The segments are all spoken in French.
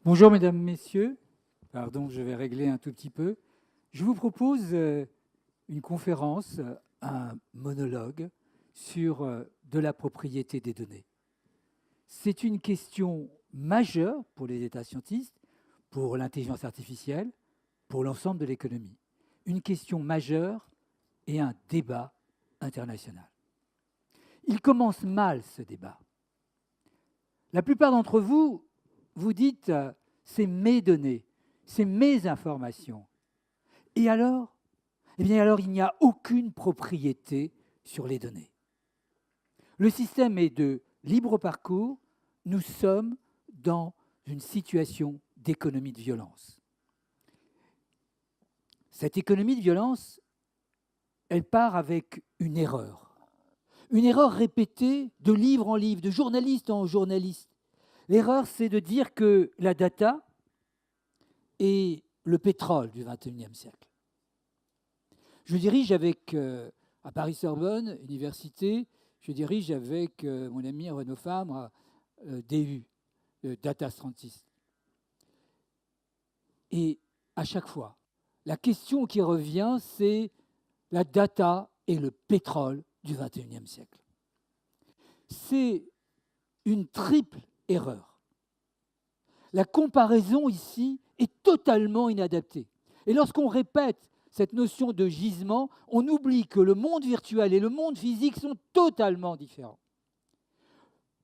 Bonjour mesdames, messieurs. Pardon, je vais régler un tout petit peu. Je vous propose une conférence, un monologue sur de la propriété des données. C'est une question majeure pour les data scientists, pour l'intelligence artificielle, pour l'ensemble de l'économie. Une question majeure et un débat international. Il commence mal ce débat. La plupart d'entre vous, vous dites c'est mes données, c'est mes informations. Et alors? Eh bien alors, il n'y a aucune propriété sur les données. Le système est de libre parcours. Nous sommes dans une situation d'économie de violence. Cette économie de violence, elle part avec une erreur. Une erreur répétée de livre en livre, de journaliste en journaliste. L'erreur, c'est de dire que la data est le pétrole du XXIe siècle. Je dirige avec, à Paris-Sorbonne, université, je dirige avec mon ami Renaud Fabre, DU, Data Scientist. Et à chaque fois, la question qui revient, c'est la data et le pétrole du XXIe siècle. C'est une triple erreur. La comparaison ici est totalement inadaptée. Et lorsqu'on répète cette notion de gisement, on oublie que le monde virtuel et le monde physique sont totalement différents.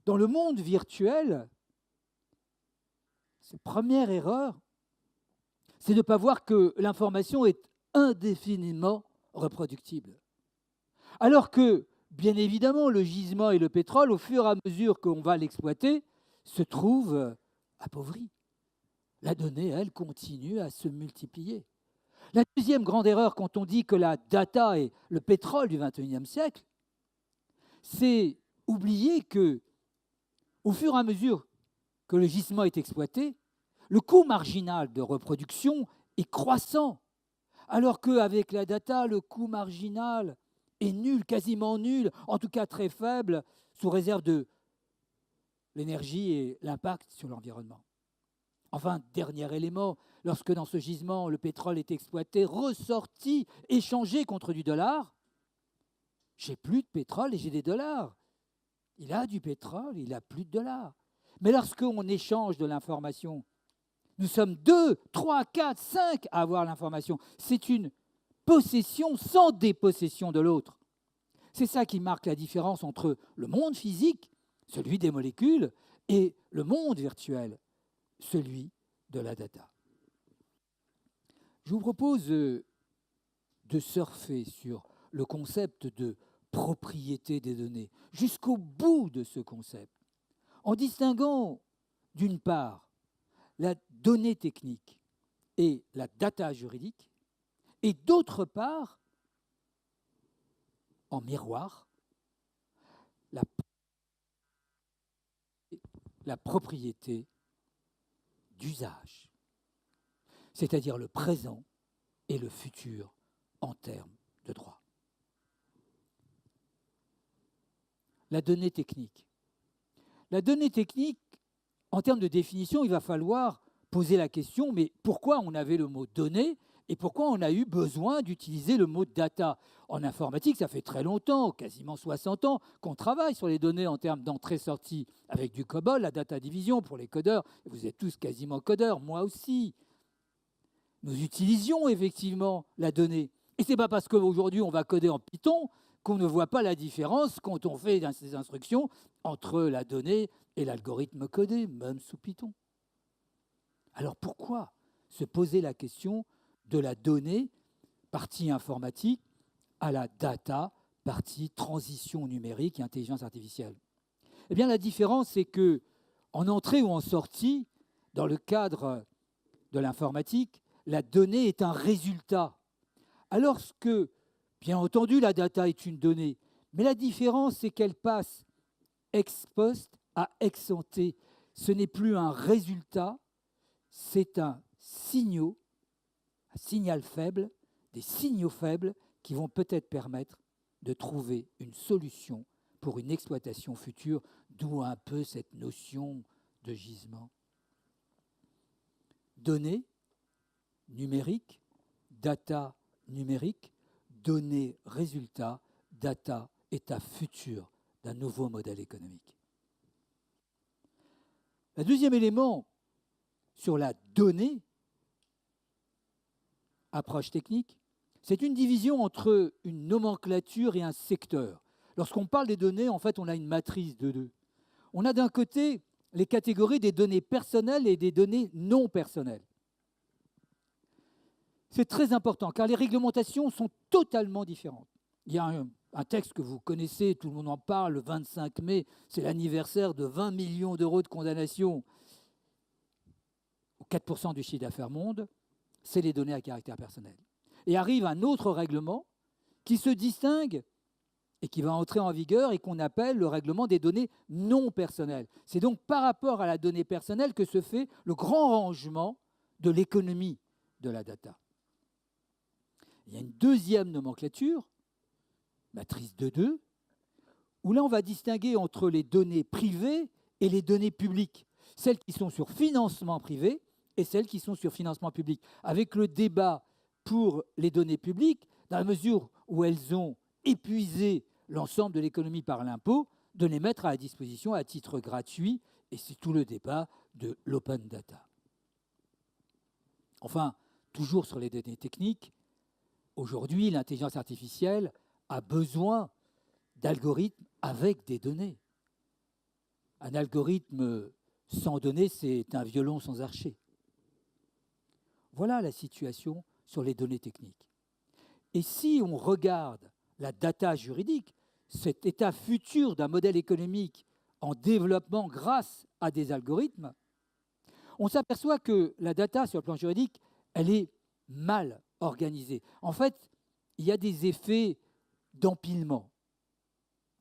Dans le monde virtuel, cette première erreur, c'est de ne pas voir que l'information est indéfiniment reproductible. Alors que, bien évidemment, le gisement et le pétrole, au fur et à mesure qu'on va l'exploiter, se trouvent appauvris. La donnée, elle, continue à se multiplier. La deuxième grande erreur quand on dit que la data est le pétrole du XXIe siècle, c'est oublier que, au fur et à mesure que le gisement est exploité, le coût marginal de reproduction est croissant, alors qu'avec la data, le coût marginal est nul, quasiment nul, en tout cas très faible, sous réserve de l'énergie et l'impact sur l'environnement. Enfin, dernier élément, lorsque dans ce gisement, le pétrole est exploité, ressorti, échangé contre du dollar, j'ai plus de pétrole et j'ai des dollars. Il a du pétrole, il a plus de dollars. Mais lorsqu'on échange de l'information, nous sommes 2, 3, 4, 5 à avoir l'information. C'est une possession sans dépossession de l'autre. C'est ça qui marque la différence entre le monde physique, celui des molécules, et le monde virtuel, celui de la data. Je vous propose de surfer sur le concept de propriété des données, jusqu'au bout de ce concept, en distinguant d'une part la donnée technique et la data juridique, et d'autre part, en miroir, la propriété d'usage, c'est-à-dire le présent et le futur en termes de droit. La donnée technique. La donnée technique, en termes de définition, il va falloir poser la question, mais pourquoi on avait le mot donnée et pourquoi on a eu besoin d'utiliser le mot data? En informatique, ça fait très longtemps, quasiment 60 ans, qu'on travaille sur les données en termes d'entrée-sortie avec du COBOL, la data division pour les codeurs. Vous êtes tous quasiment codeurs, moi aussi. Nous utilisions effectivement la donnée. Et ce n'est pas parce qu'aujourd'hui on va coder en Python qu'on ne voit pas la différence quand on fait ces instructions entre la donnée et l'algorithme codé, même sous Python. Alors pourquoi se poser la question de la donnée, partie informatique, à la data, partie transition numérique et intelligence artificielle? Eh bien la différence, c'est que en entrée ou en sortie, dans le cadre de l'informatique, la donnée est un résultat. Alors que, bien entendu, la data est une donnée, mais la différence, c'est qu'elle passe ex post à ex ante. Ce n'est plus un résultat, c'est un signal faible, des signaux faibles qui vont peut-être permettre de trouver une solution pour une exploitation future, d'où un peu cette notion de gisement. données numériques, data numérique, données résultats, data état futur d'un nouveau modèle économique. Le deuxième élément sur la donnée, approche technique, c'est une division entre une nomenclature et un secteur. Lorsqu'on parle des données, en fait, on a une matrice de deux. On a d'un côté les catégories des données personnelles et des données non personnelles. C'est très important car les réglementations sont totalement différentes. Il y a un texte que vous connaissez, tout le monde en parle, le 25 mai, c'est l'anniversaire de 20 millions d'euros de condamnation aux 4% du chiffre d'affaires monde, c'est les données à caractère personnel. Et arrive un autre règlement qui se distingue et qui va entrer en vigueur et qu'on appelle le règlement des données non personnelles. C'est donc par rapport à la donnée personnelle que se fait le grand rangement de l'économie de la data. Il y a une deuxième nomenclature, matrice de 2, où là on va distinguer entre les données privées et les données publiques, celles qui sont sur financement privé et celles qui sont sur financement public, avec le débat pour les données publiques, dans la mesure où elles ont épuisé l'ensemble de l'économie par l'impôt, de les mettre à la disposition à titre gratuit, et c'est tout le débat de l'open data. Enfin, toujours sur les données techniques, aujourd'hui, l'intelligence artificielle a besoin d'algorithmes avec des données. Un algorithme sans données, c'est un violon sans archet. Voilà la situation sur les données techniques. Et si on regarde la data juridique, cet état futur d'un modèle économique en développement grâce à des algorithmes, on s'aperçoit que la data sur le plan juridique, elle est mal organisée. En fait, il y a des effets d'empilement.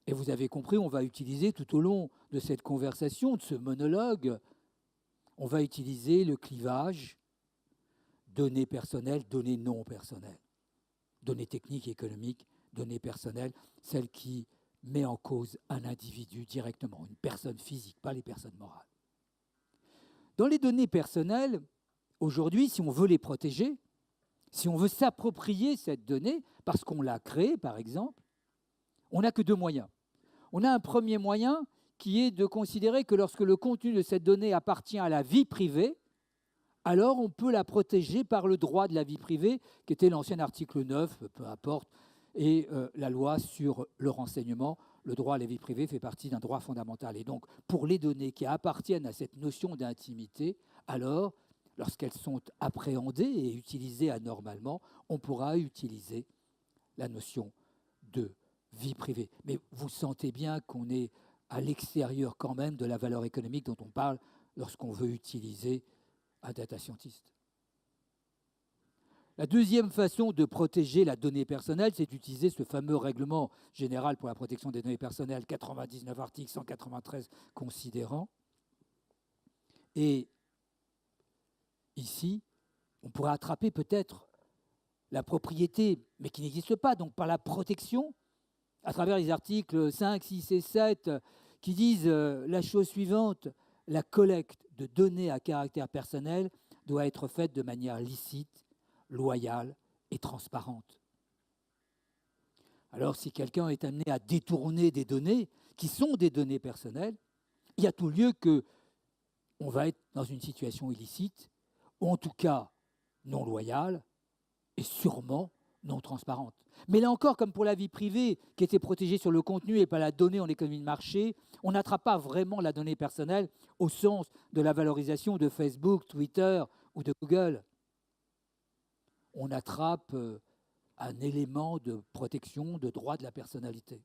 Et vous avez compris, on va utiliser tout au long de cette conversation, de ce monologue, on va utiliser le clivage données personnelles, données non personnelles. Données techniques et économiques, données personnelles, celles qui mettent en cause un individu directement, une personne physique, pas les personnes morales. Dans les données personnelles, aujourd'hui, si on veut les protéger, si on veut s'approprier cette donnée, parce qu'on l'a créée, par exemple, on n'a que deux moyens. On a un premier moyen qui est de considérer que lorsque le contenu de cette donnée appartient à la vie privée, alors on peut la protéger par le droit de la vie privée, qui était l'ancien article 9, peu importe, et la loi sur le renseignement. Le droit à la vie privée fait partie d'un droit fondamental. Et donc, pour les données qui appartiennent à cette notion d'intimité, alors, lorsqu'elles sont appréhendées et utilisées anormalement, on pourra utiliser la notion de vie privée. Mais vous sentez bien qu'on est à l'extérieur quand même de la valeur économique dont on parle lorsqu'on veut utiliser un data scientist. La deuxième façon de protéger la donnée personnelle, c'est d'utiliser ce fameux règlement général pour la protection des données personnelles, 99 articles, 193 considérants. Et ici, on pourrait attraper peut-être la propriété, mais qui n'existe pas, donc par la protection, à travers les articles 5, 6 et 7, qui disent la chose suivante: la collecte de données à caractère personnel doit être faite de manière licite, loyale et transparente. Alors, si quelqu'un est amené à détourner des données qui sont des données personnelles, il y a tout lieu qu'on va être dans une situation illicite, ou en tout cas non loyale, et sûrement non transparente. Mais là encore, comme pour la vie privée, qui était protégée sur le contenu et pas la donnée en économie de marché, on n'attrape pas vraiment la donnée personnelle au sens de la valorisation de Facebook, Twitter ou de Google. On attrape un élément de protection, de droit de la personnalité.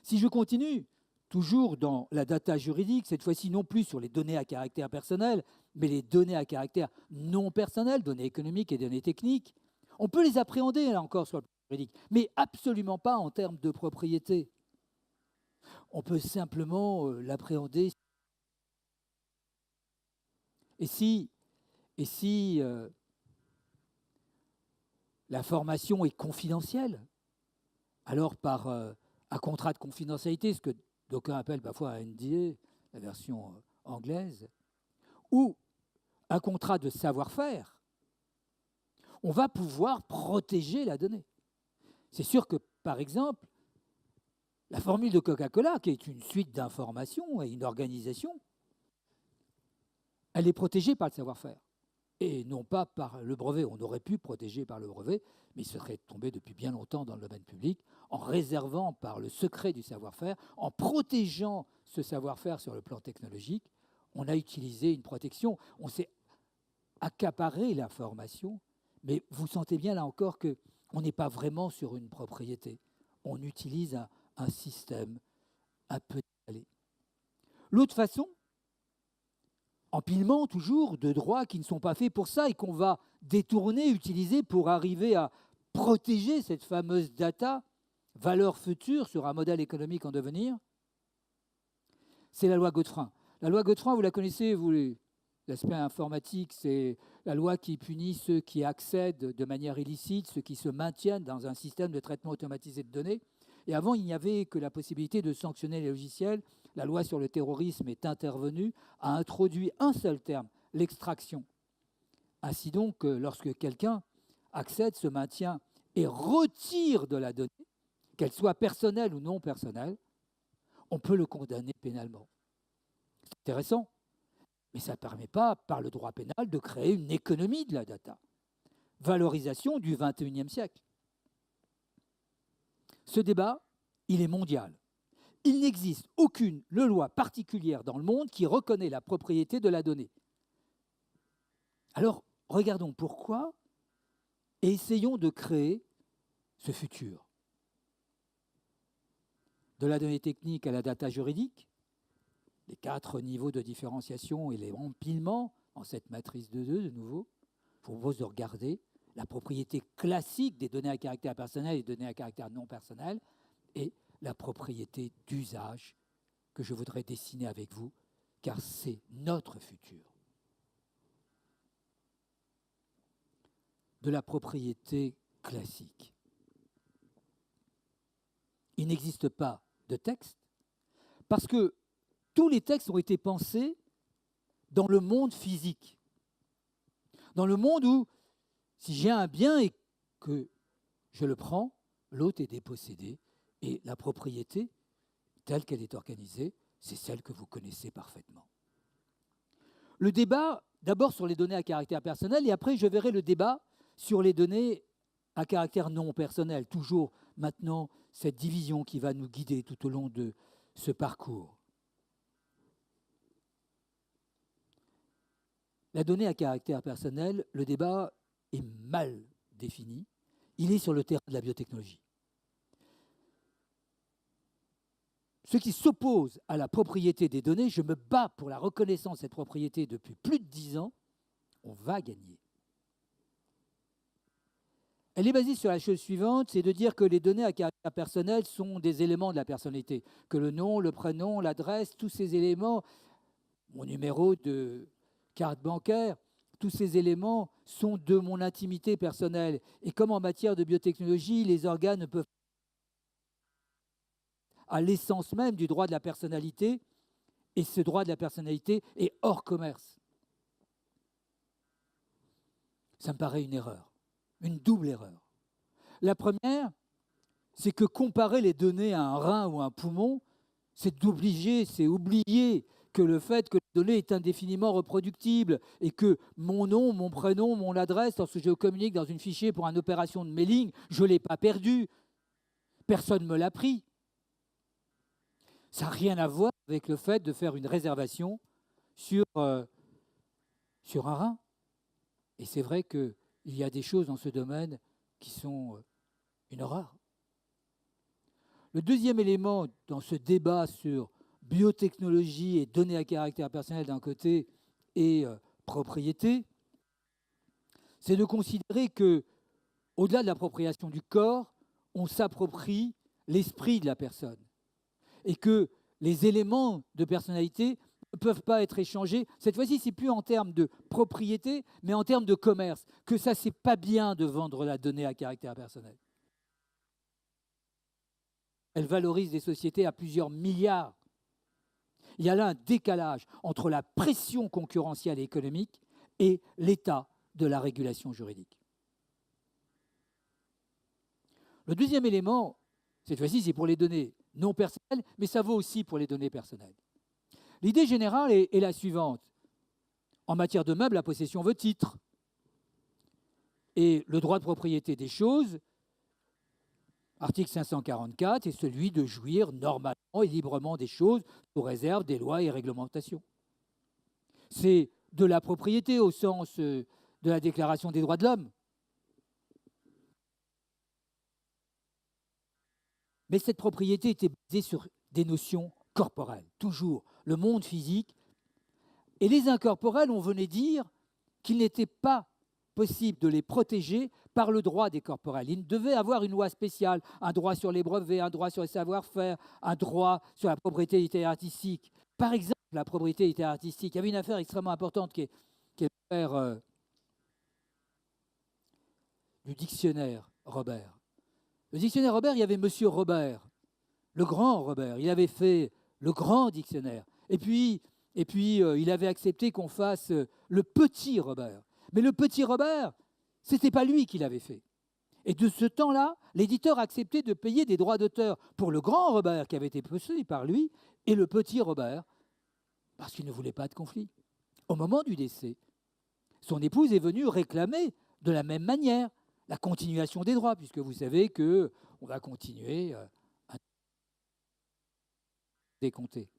Si je continue, toujours dans la data juridique, cette fois-ci non plus sur les données à caractère personnel, mais les données à caractère non personnel, données économiques et données techniques, on peut les appréhender, là encore, sur le plan juridique, mais absolument pas en termes de propriété. On peut simplement l'appréhender. Et si l'information est confidentielle, alors par un contrat de confidentialité, ce que d'aucuns appellent parfois un NDA, la version anglaise, ou un contrat de savoir-faire, on va pouvoir protéger la donnée. C'est sûr que, par exemple, la formule de Coca-Cola, qui est une suite d'informations et une organisation, elle est protégée par le savoir-faire et non pas par le brevet. On aurait pu protéger par le brevet, mais il serait tombé depuis bien longtemps dans le domaine public, en réservant par le secret du savoir-faire, en protégeant ce savoir-faire sur le plan technologique. On a utilisé une protection, on s'est accaparé l'information, mais vous sentez bien là encore qu'on n'est pas vraiment sur une propriété. On utilise un système un peu décalé. L'autre façon, empilement toujours de droits qui ne sont pas faits pour ça et qu'on va détourner, utiliser pour arriver à protéger cette fameuse data, valeur future sur un modèle économique en devenir, c'est la loi Godefroy. La loi Godefroy, vous la connaissez, l'aspect informatique, c'est la loi qui punit ceux qui accèdent de manière illicite, ceux qui se maintiennent dans un système de traitement automatisé de données. Et avant, il n'y avait que la possibilité de sanctionner les logiciels. La loi sur le terrorisme est intervenue, a introduit un seul terme, l'extraction. Ainsi donc, lorsque quelqu'un accède, se maintient et retire de la donnée, qu'elle soit personnelle ou non personnelle, on peut le condamner pénalement. C'est intéressant, mais ça ne permet pas, par le droit pénal, de créer une économie de la data. Valorisation du XXIe siècle. Ce débat, il est mondial. Il n'existe aucune loi particulière dans le monde qui reconnaît la propriété de la donnée. Alors, regardons pourquoi et essayons de créer ce futur. De la donnée technique à la data juridique, les 4 niveaux de différenciation et les empilements en cette matrice de 2, de nouveau, je vous propose de regarder la propriété classique des données à caractère personnel et des données à caractère non personnel et la propriété d'usage que je voudrais dessiner avec vous, car c'est notre futur. De la propriété classique. Il n'existe pas de texte parce que tous les textes ont été pensés dans le monde physique. Dans le monde où, si j'ai un bien et que je le prends, l'autre est dépossédé et la propriété, telle qu'elle est organisée, c'est celle que vous connaissez parfaitement. Le débat, d'abord sur les données à caractère personnel, et après je verrai le débat sur les données à caractère non personnel. Toujours maintenant, cette division qui va nous guider tout au long de ce parcours. La donnée à caractère personnel, le débat est mal défini. Il est sur le terrain de la biotechnologie. Ceux qui s'opposent à la propriété des données, je me bats pour la reconnaissance de cette propriété depuis plus de 10 ans, on va gagner. Elle est basée sur la chose suivante, c'est de dire que les données à caractère personnel sont des éléments de la personnalité, que le nom, le prénom, l'adresse, tous ces éléments, mon numéro de carte bancaire, tous ces éléments sont de mon intimité personnelle. Et comme en matière de biotechnologie, les organes ne peuvent à l'essence même du droit de la personnalité, et ce droit de la personnalité est hors commerce. Ça me paraît une erreur, une double erreur. La première, c'est que comparer les données à un rein ou à un poumon, c'est oublier que le fait que la donnée est indéfiniment reproductible et que mon nom, mon prénom, mon adresse, lorsque je communique dans une fichier pour une opération de mailing, je ne l'ai pas perdu. Personne ne me l'a pris. Ça n'a rien à voir avec le fait de faire une réservation sur un rein. Et c'est vrai qu'il y a des choses dans ce domaine qui sont une horreur. Le deuxième élément dans ce débat sur biotechnologie et données à caractère personnel d'un côté et propriété, c'est de considérer que, au-delà de l'appropriation du corps, on s'approprie l'esprit de la personne et que les éléments de personnalité ne peuvent pas être échangés. Cette fois-ci, c'est plus en termes de propriété, mais en termes de commerce, que ça, c'est pas bien de vendre la donnée à caractère personnel. Elle valorise des sociétés à plusieurs milliards. Il y a là un décalage entre la pression concurrentielle et économique et l'état de la régulation juridique. Le deuxième élément, cette fois-ci, c'est pour les données non personnelles, mais ça vaut aussi pour les données personnelles. L'idée générale est la suivante. En matière de meubles, la possession veut titre. Et le droit de propriété des choses, article 544, est celui de jouir normalement et librement des choses sous réserve des lois et réglementations. C'est de la propriété au sens de la Déclaration des droits de l'homme. Mais cette propriété était basée sur des notions corporelles, toujours. Le monde physique. Et les incorporels, on venait dire qu'il n'était pas possible de les protéger par le droit des corporels. Il devait avoir une loi spéciale, un droit sur les brevets, un droit sur les savoir-faire, un droit sur la propriété littéraire artistique. Par exemple, la propriété littéraire artistique. Il y avait une affaire extrêmement importante qui est l'affaire du dictionnaire Robert. Le dictionnaire Robert, il y avait Monsieur Robert, le grand Robert. Il avait fait le grand dictionnaire. Et puis il avait accepté qu'on fasse le petit Robert. Mais le petit Robert, ce n'était pas lui qui l'avait fait. Et de ce temps-là, l'éditeur acceptait de payer des droits d'auteur pour le grand Robert qui avait été possédé par lui et le petit Robert, parce qu'il ne voulait pas de conflit. Au moment du décès, son épouse est venue réclamer de la même manière la continuation des droits, puisque vous savez qu'on va continuer à décompter.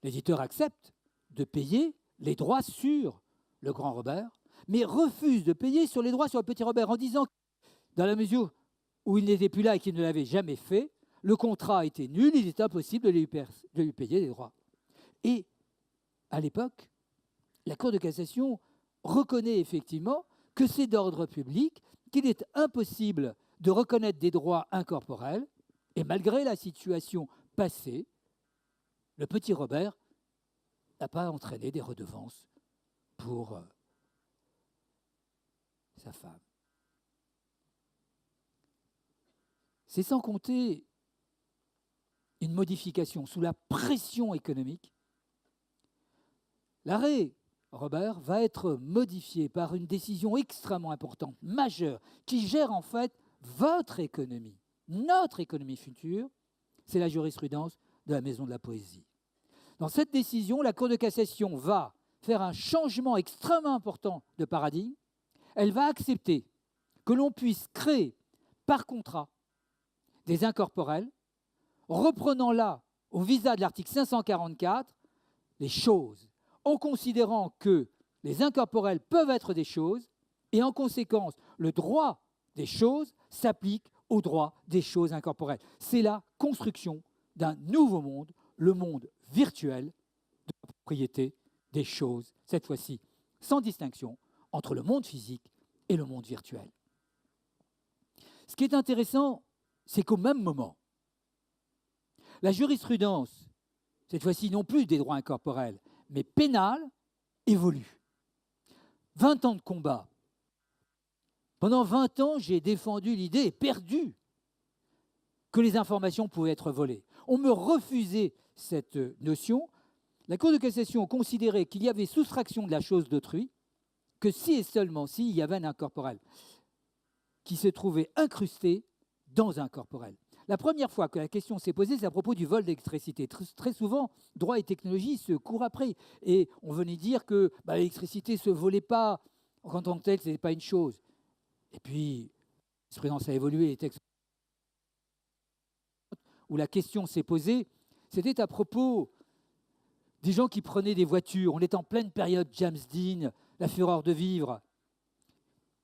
L'éditeur accepte de payer les droits sur le grand Robert, mais refuse de payer sur les droits sur le petit Robert, en disant que dans la mesure où il n'était plus là et qu'il ne l'avait jamais fait, le contrat était nul, il est impossible de lui payer les droits. Et à l'époque, la Cour de cassation reconnaît effectivement que c'est d'ordre public, qu'il est impossible de reconnaître des droits incorporels, et malgré la situation passée, le petit Robert n'a pas entraîné des redevances pour sa femme. C'est sans compter une modification sous la pression économique. L'arrêt Robert va être modifié par une décision extrêmement importante, majeure, qui gère en fait votre économie, notre économie future. C'est la jurisprudence de la Maison de la Poésie. Dans cette décision, la Cour de cassation va faire un changement extrêmement important de paradigme. Elle va accepter que l'on puisse créer par contrat des incorporels, reprenant là, au visa de l'article 544, les choses, en considérant que les incorporels peuvent être des choses, et en conséquence, le droit des choses s'applique au droit des choses incorporelles. C'est la construction d'un nouveau monde, le monde virtuel de la propriété des choses, cette fois-ci sans distinction entre le monde physique et le monde virtuel. Ce qui est intéressant, c'est qu'au même moment, la jurisprudence, cette fois-ci non plus des droits incorporels, mais pénale, évolue. 20 ans de combat. Pendant 20 ans, j'ai défendu l'idée et perdu que les informations pouvaient être volées. On me refusait cette notion. La Cour de cassation considérait qu'il y avait soustraction de la chose d'autrui, que si et seulement s'il y avait un incorporel qui se trouvait incrusté dans un corporel. La première fois que la question s'est posée, c'est à propos du vol d'électricité. Très souvent, droit et technologie se courent après. Et on venait dire que l'électricité ne se volait pas en tant que telle, ce n'était pas une chose. Et puis, la jurisprudence a évolué, les textes où la question s'est posée, c'était à propos des gens qui prenaient des voitures. On est en pleine période James Dean, la fureur de vivre.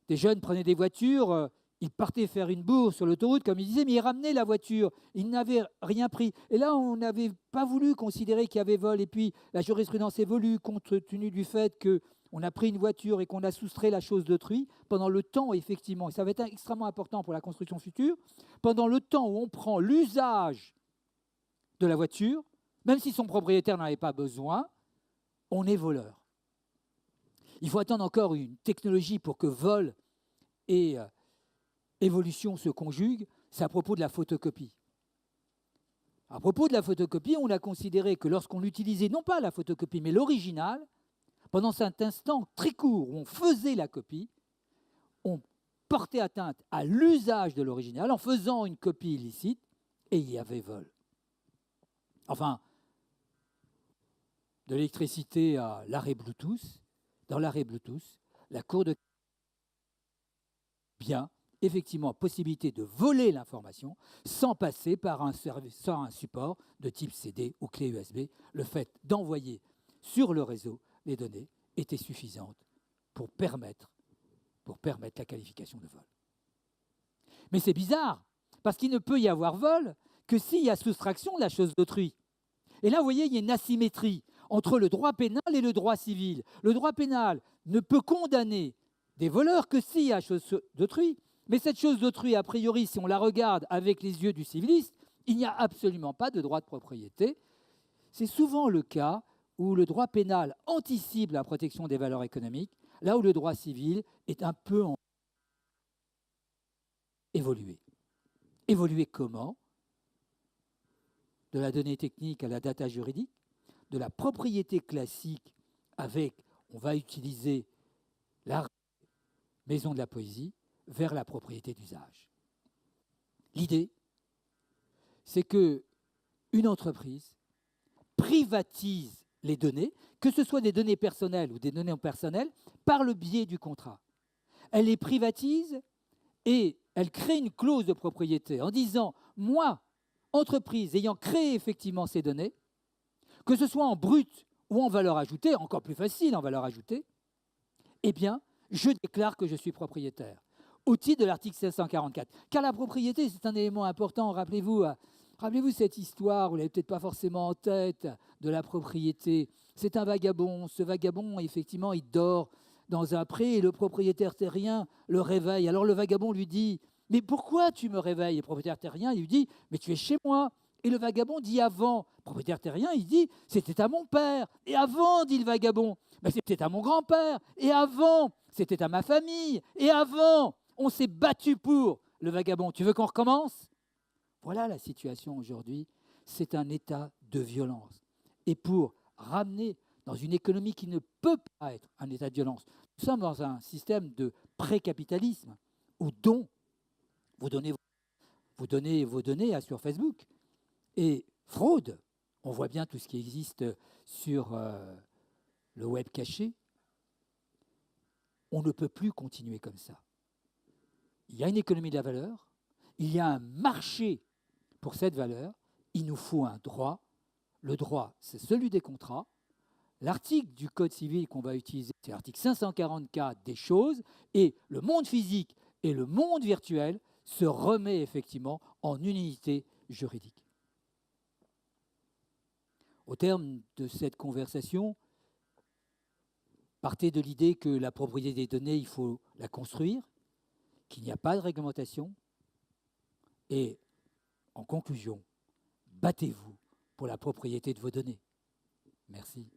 Des jeunes prenaient des voitures, ils partaient faire une bourse sur l'autoroute, comme ils disaient, mais ils ramenaient la voiture. Ils n'avaient rien pris. Et là, on n'avait pas voulu considérer qu'il y avait vol. Et puis, la jurisprudence évolue compte tenu du fait qu'on a pris une voiture et qu'on a soustrait la chose d'autrui pendant le temps, effectivement, et ça va être extrêmement important pour la construction future, pendant le temps où on prend l'usage de la voiture, même si son propriétaire n'en avait pas besoin, on est voleur. Il faut attendre encore une technologie pour que vol et évolution se conjuguent. C'est à propos de la photocopie. À propos de la photocopie, on a considéré que lorsqu'on utilisait non pas la photocopie, mais l'original, pendant cet instant très court où on faisait la copie, on portait atteinte à l'usage de l'original en faisant une copie illicite, et il y avait vol. Enfin, de l'électricité à l'arrêt Bluetooth, dans l'arrêt Bluetooth, la Cour de bien effectivement possibilité de voler l'information sans passer par un support de type CD ou clé USB. Le fait d'envoyer sur le réseau les données était suffisante pour permettre la qualification de vol. Mais c'est bizarre, parce qu'il ne peut y avoir vol que s'il y a soustraction de la chose d'autrui. Et là, vous voyez, il y a une asymétrie entre le droit pénal et le droit civil. Le droit pénal ne peut condamner des voleurs que s'il y a chose d'autrui. Mais cette chose d'autrui, a priori, si on la regarde avec les yeux du civiliste, il n'y a absolument pas de droit de propriété. C'est souvent le cas où le droit pénal anticipe la protection des valeurs économiques, là où le droit civil est un peu en évolué. Évoluer comment? De la donnée technique à la data juridique, de la propriété classique avec, on va utiliser la maison de la poésie, vers la propriété d'usage. L'idée, c'est qu'une entreprise privatise les données, que ce soit des données personnelles ou des données non personnelles, par le biais du contrat. Elle les privatise et elle crée une clause de propriété en disant, moi, entreprise ayant créé effectivement ces données, que ce soit en brut ou en valeur ajoutée, encore plus facile en valeur ajoutée, eh bien, je déclare que je suis propriétaire, au titre de l'article 744. Car la propriété, c'est un élément important. Rappelez-vous cette histoire, vous ne l'avez peut-être pas forcément en tête, de la propriété. C'est un vagabond. Ce vagabond, effectivement, il dort dans un pré et le propriétaire terrien le réveille. Alors le vagabond lui dit, « Mais pourquoi tu me réveilles ?» Le propriétaire terrien, il lui dit, « Mais tu es chez moi. » Et le vagabond dit avant. Le propriétaire terrien, il dit, « C'était à mon père. » Et avant, dit le vagabond, « Mais c'était à mon grand-père. » Et avant, c'était à ma famille. Et avant, on s'est battu pour. Le vagabond, tu veux qu'on recommence? Voilà la situation aujourd'hui. C'est un état de violence. Et pour ramener dans une économie qui ne peut pas être un état de violence, nous sommes dans un système de pré-capitalisme où vous donnez vos données sur Facebook. Et fraude, on voit bien tout ce qui existe sur le web caché. On ne peut plus continuer comme ça. Il y a une économie de la valeur, il y a un marché pour cette valeur, il nous faut un droit. Le droit, c'est celui des contrats. L'article du Code civil qu'on va utiliser, c'est l'article 544 des choses, et le monde physique et le monde virtuel se remet effectivement en unité juridique. Au terme de cette conversation, partez de l'idée que la propriété des données, il faut la construire, qu'il n'y a pas de réglementation. Et en conclusion, battez-vous pour la propriété de vos données. Merci.